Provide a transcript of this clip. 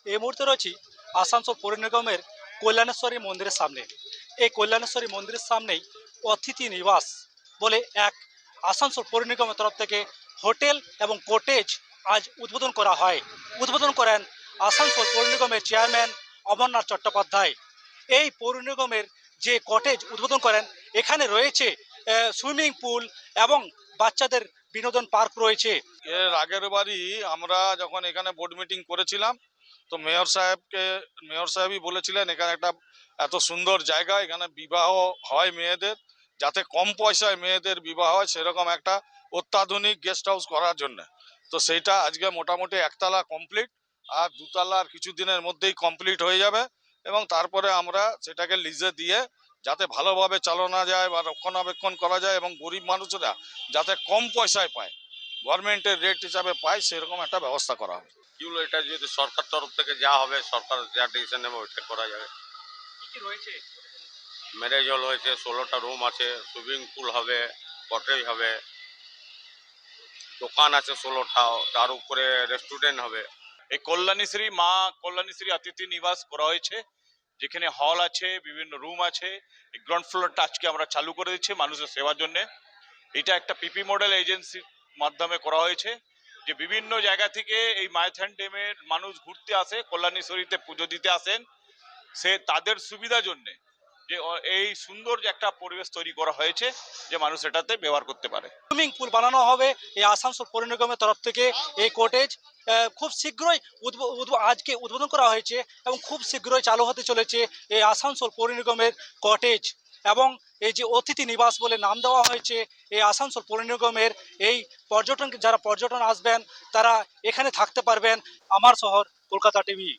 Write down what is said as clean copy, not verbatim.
এই মুহূর্তে রয়েছি আসানসোল পৌর নিগমের কল্যাণেশ্বরী মন্দিরের সামনে। এই কল্যাণেশ্বরী মন্দিরের সামনেই অতিথি নিবাস বলে এক আসানসোল পৌর নিগমের তরফ থেকে হোটেল এবং কটেজ আজ উদ্বোধন করা হয়। উদ্বোধন করেন আসানসোল পৌর নিগমের চেয়ারম্যান অমরনাথ চট্টোপাধ্যায়। এই পৌর নিগমের যে কটেজ উদ্বোধন করেন, এখানে রয়েছে সুইমিং পুল এবং বাচ্চাদের বিনোদন পার্ক রয়েছে। এর আগের বারই আমরা যখন এখানে বোর্ড মিটিং করেছিলাম, তো মেয়র সাহেবই বলেছিলেন এখানে একটা এত সুন্দর জায়গা, এখানে বিবাহ হয় মেয়েদের, যাতে কম পয়সায় মেয়েদের বিবাহ হয় সেরকম একটা অত্যাধুনিক গেস্ট হাউস করার জন্য। তো সেইটা আজকে মোটামুটি একতলা কমপ্লিট, আর দুতলার কিছু দিনের মধ্যেই কমপ্লিট হয়ে যাবে, এবং তারপরে আমরা সেটাকে লিজে দিয়ে যাতে ভালোভাবে চালানো যায় বা রক্ষণাবেক্ষণ করা যায় এবং গরিব মানুষরা যাতে কম পয়সায় পায়, গভর্নমেন্টের রেট হিসাবে পায়, সেরকম একটা ব্যবস্থা করা হবে। কিগুলো এটা যদি সরকার তরফ থেকে যা হবে, সরকার যা ডিসিশন নেবে ওইটা করা যাবে। কি কি রয়েছে? ম্যারেজ হল হয়েছে, 16টা রুম আছে, সুইমিং পুল হবে, কটেজ হবে, দোকান আছে 16টা, তার উপরে রেস্টুরেন্ট হবে। এই কল্যাণীশ্রী অতিথি নিবাস করা হয়েছে, যেখানে হল আছে, বিভিন্ন রুম আছে। গ্রাউন্ড ফ্লোরটা আজকে আমরা চালু করে দিচ্ছি মানুষের সেবার জন্য। এটা একটা পিপি মডেল এজেন্সির মাধ্যমে করা হয়েছে, যে বিভিন্ন জায়গা থেকে এই মাইথন ড্যামের মানুষ ঘুরতে আসে, কল্যাণীশ্বরীতে পুজো দিতে আসেন, সে তাদের সুবিধার জন্য যে এই সুন্দর যে একটা পরিবেশ তৈরি করা হয়েছে, যে মানুষ এটাতে ব্যবহার করতে পারে। সুইমিং পুল বানানো হবে এই আসানসোল পৌর নিগমের তরফ থেকে। এই কটেজ খুব শীঘ্রই আজকে উদ্বোধন করা হয়েছে এবং খুব শীঘ্রই চালু হতে চলেছে এই আসানসোল পৌর নিগমের কটেজ। এবং এই যে অতিথি নিবাস বলে নাম দেওয়া হয়েছে এই আসানসোল পৌর নিগমের, এই যারা পর্যটন আসবেন তারা এখানে থাকতে পারবেন। আমার শহর কলকাতা টিভি।